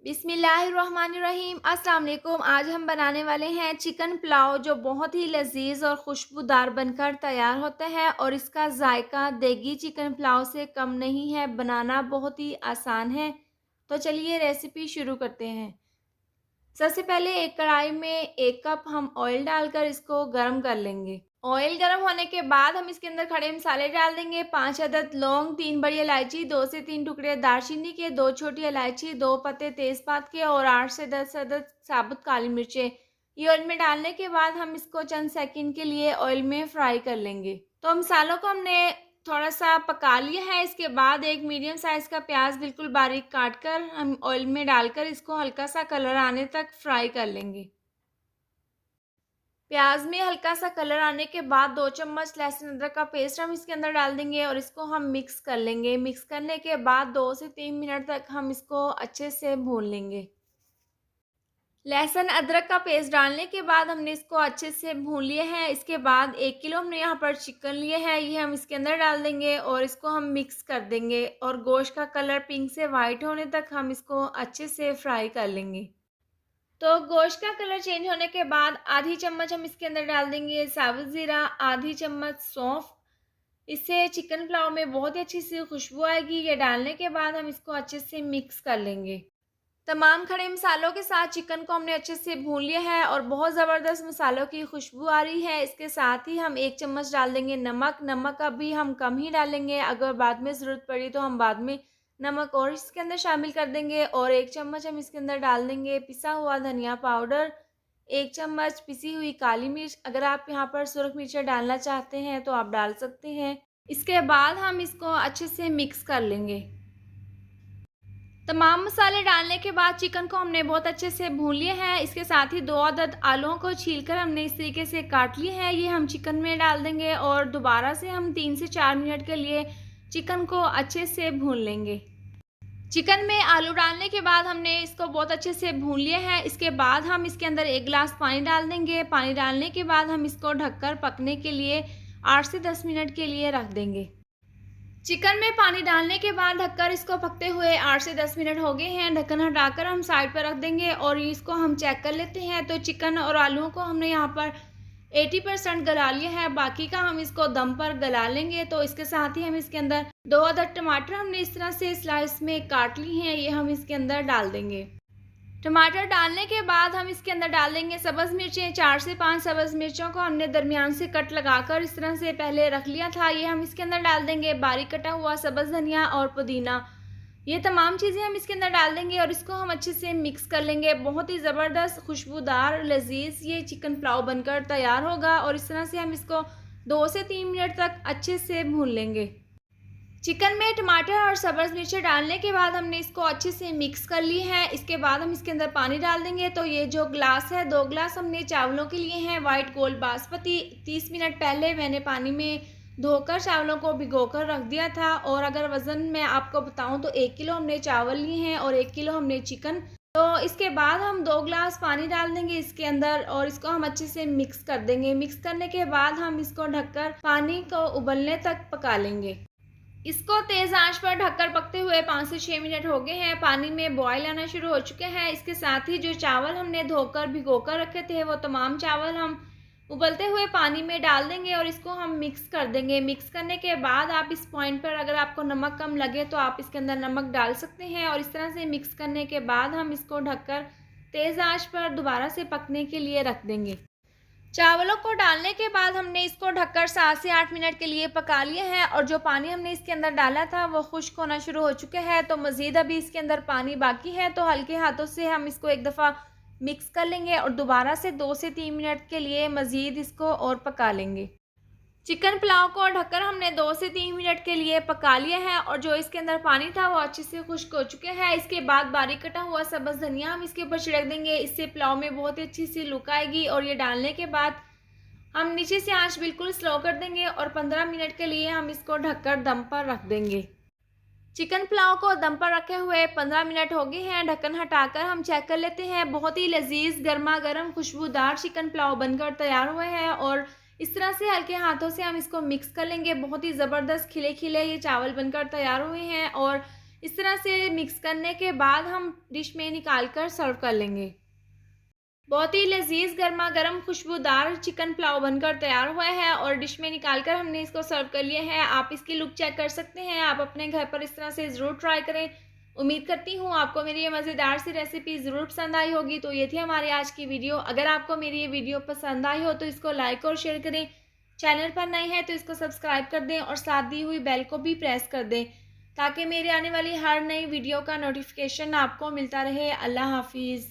बिस्मिल्लाहिर्रहमानिर्रहीम। अस्सलाम वालेकुम। आज हम बनाने वाले हैं चिकन पुलाव, जो बहुत ही लजीज और खुशबूदार बनकर तैयार होता है और इसका जायका देगी चिकन पुलाव से कम नहीं है। बनाना बहुत ही आसान है। तो चलिए रेसिपी शुरू करते हैं। सबसे पहले एक कढ़ाई में 1 कप हम ऑयल डालकर इसको गर्म कर लेंगे। ऑयल गर्म होने के बाद हम इसके अंदर खड़े मसाले डाल देंगे। 5 अदद लौंग, 3 बड़ी इलायची, 2 से 3 टुकड़े दालचीनी के, 2 छोटी इलायची, 2 पत्ते तेज़पात के और 8 से 10 अदद साबुत काली मिर्चें। ये ऑयल में डालने के बाद हम इसको चंद सेकंड के लिए ऑयल में फ्राई कर लेंगे। तो मसालों को हमने थोड़ा-सा पका लिया है। इसके बाद एक मीडियम साइज़ का प्याज बिल्कुल बारीक काट कर हम ऑयल में डालकर इसको हल्का-सा कलर आने तक फ्राई कर लेंगे। प्याज में हल्का-सा कलर आने के बाद 2 चम्मच लहसुन अदरक का पेस्ट हम इसके अंदर डाल देंगे और इसको हम मिक्स कर लेंगे। मिक्स करने के बाद 2 से 3 मिनट तक हम इसको अच्छे से भून लेंगे। लहसुन अदरक का पेस्ट डालने के बाद हमने इसको अच्छे से भून लिया है। इसके बाद 1 किलो हमने यहाँ पर चिकन लिया है, ये हम इसके अंदर डाल देंगे और इसको हम मिक्स कर देंगे और गोश्त का कलर पिंक से वाइट होने तक हम इसको अच्छे से फ्राई कर लेंगे। तो गोश्त का कलर चेंज होने के बाद आधी चम्मच हम इसके अंदर डाल देंगे साबुत ज़ीरा, आधी चम्मच सौंफ। इससे चिकन पुलाव में बहुत ही अच्छी सी खुशबू आएगी। ये डालने के बाद हम इसको अच्छे से मिक्स कर लेंगे। तमाम खड़े मसालों के साथ चिकन को हमने अच्छे से भून लिया है और बहुत ज़बरदस्त मसालों की खुशबू आ रही है। इसके साथ ही हम 1 चम्मच डाल देंगे नमक। नमक अभी हम कम ही डालेंगे, अगर बाद में ज़रूरत पड़ी तो हम बाद में नमक और इसके अंदर शामिल कर देंगे। और 1 चम्मच हम इसके अंदर डाल देंगे पिसा हुआ धनिया पाउडर, 1 चम्मच पिसी हुई काली मिर्च। अगर आप यहाँ पर सुरख मिर्चें डालना चाहते हैं तो आप डाल सकते हैं। इसके बाद हम इसको अच्छे से मिक्स कर लेंगे। तमाम मसाले डालने के बाद चिकन को हमने बहुत अच्छे से भून लिया है। इसके साथ ही 2 अदद आलूओं को छीलकर हमने इस तरीके से काट लिए हैं, ये हम चिकन में डाल देंगे और दोबारा से हम 3 से 4 मिनट के लिए चिकन को अच्छे से भून लेंगे। चिकन में आलू डालने के बाद हमने इसको बहुत अच्छे से भून लिया है। इसके बाद हम इसके अंदर 1 गिलास पानी डाल देंगे। पानी डालने के बाद हम इसको ढककर पकने के लिए 8 से 10 मिनट के लिए रख देंगे। चिकन में पानी डालने के बाद ढककर इसको पकते हुए 8 से 10 मिनट हो गए हैं। ढक्कन हटाकर हम साइड पर रख देंगे और इसको हम चेक कर लेते हैं। तो चिकन और आलूओं को हमने यहाँ पर 80% गला लिया है, बाकी का हम इसको दम पर गला लेंगे। तो इसके साथ ही हम इसके अंदर 2 अदद टमाटर हमने इस तरह से स्लाइस में काट ली हैं, ये हम इसके अंदर डाल देंगे। टमाटर डालने के बाद हम इसके अंदर डाल देंगे सब्ज़ मिर्चें। 4 से 5 सब्ज़ मिर्चों को हमने दरमियान से कट लगाकर इस तरह से पहले रख लिया था, ये हम इसके अंदर डाल देंगे। बारीक कटा हुआ सब्ज़ धनिया और पुदीना, ये तमाम चीज़ें हम इसके अंदर डाल देंगे और इसको हम अच्छे से मिक्स कर लेंगे। बहुत ही ज़बरदस्त खुशबूदार लजीज ये चिकन पुलाव बनकर तैयार होगा और इस तरह से हम इसको 2 से 3 मिनट तक अच्छे से भून लेंगे। चिकन में टमाटर और सब्ज़ मिर्चें डालने के बाद हमने इसको अच्छे से मिक्स कर ली है। इसके बाद हम इसके अंदर पानी डाल देंगे। तो ये जो ग्लास है, 2 ग्लास हमने चावलों के लिए हैं वाइट गोल्ड बासमती। 30 मिनट पहले मैंने पानी में धोकर चावलों को भिगोकर रख दिया था और अगर वज़न मैं आपको बताऊं तो 1 किलो हमने चावल लिए हैं और 1 किलो हमने चिकन। तो इसके बाद हम 2 ग्लास पानी डाल देंगे इसके अंदर और इसको हम अच्छे से मिक्स कर देंगे। मिक्स करने के बाद हम इसको ढककर पानी को उबलने तक पका लेंगे। इसको तेज़ आंच पर ढककर पकते हुए 5 से 6 मिनट हो गए हैं। पानी में बॉयल आना शुरू हो चुके हैं। इसके साथ ही जो चावल हमने धोकर भिगोकर रखे थे, वो तमाम चावल हम उबलते हुए पानी में डाल देंगे और इसको हम मिक्स कर देंगे। मिक्स करने के बाद आप इस पॉइंट पर अगर आपको नमक कम लगे तो आप इसके अंदर नमक डाल सकते हैं और इस तरह से मिक्स करने के बाद हम इसको ढककर तेज़ आंच पर दोबारा से पकने के लिए रख देंगे। चावलों को डालने के बाद हमने इसको ढककर 7 से 8 मिनट के लिए पका लिया है और जो पानी हमने इसके अंदर डाला था वो खुश्क होना शुरू हो चुका है। तो मज़ीद अभी इसके अंदर पानी बाकी है, तो हल्के हाथों से हम इसको एक दफ़ा मिक्स कर लेंगे और दोबारा से 2 से 3 मिनट के लिए मज़ीद इसको और पका लेंगे। चिकन पुलाव को ढककर हमने 2 से 3 मिनट के लिए पका लिया है और जो इसके अंदर पानी था वो अच्छे से खुश्क हो चुके हैं। इसके बाद बारीक कटा हुआ सब्ज़ धनिया हम इसके ऊपर छिड़क देंगे, इससे पुलाव में बहुत ही अच्छी सी लुक आएगी। और ये डालने के बाद हम नीचे से आंच बिल्कुल स्लो कर देंगे और 15 मिनट के लिए हम इसको ढककर दम पर रख देंगे। चिकन पुलाव को दम पर रखे हुए 15 मिनट हो गए हैं। ढक्कन हटाकर हम चेक कर लेते हैं। बहुत ही लजीज गर्मा गर्म खुशबूदार चिकन पुलाव बनकर तैयार हुए हैं और इस तरह से हल्के हाथों से हम इसको मिक्स कर लेंगे। बहुत ही ज़बरदस्त खिले खिले ये चावल बनकर तैयार हुए हैं और इस तरह से मिक्स करने के बाद हम डिश में निकाल कर सर्व कर लेंगे। बहुत ही लज़ीज़ गरमा-गरम खुशबूदार चिकन पुलाव बनकर तैयार हुआ है और डिश में निकाल कर हमने इसको सर्व कर लिया है। आप इसकी लुक चेक कर सकते हैं। आप अपने घर पर इस तरह से ज़रूर ट्राई करें। उम्मीद करती हूँ आपको मेरी ये मज़ेदार सी रेसिपी ज़रूर पसंद आई होगी। तो ये थी हमारी आज की वीडियो। अगर आपको मेरी ये वीडियो पसंद आई हो तो इसको लाइक और शेयर करें। चैनल पर नए हैं तो इसको सब्सक्राइब कर दें और साथ दी हुई बेल को भी प्रेस कर दें, ताकि मेरे आने वाली हर नई वीडियो का नोटिफिकेशन आपको मिलता रहे। अल्लाह हाफ़िज़।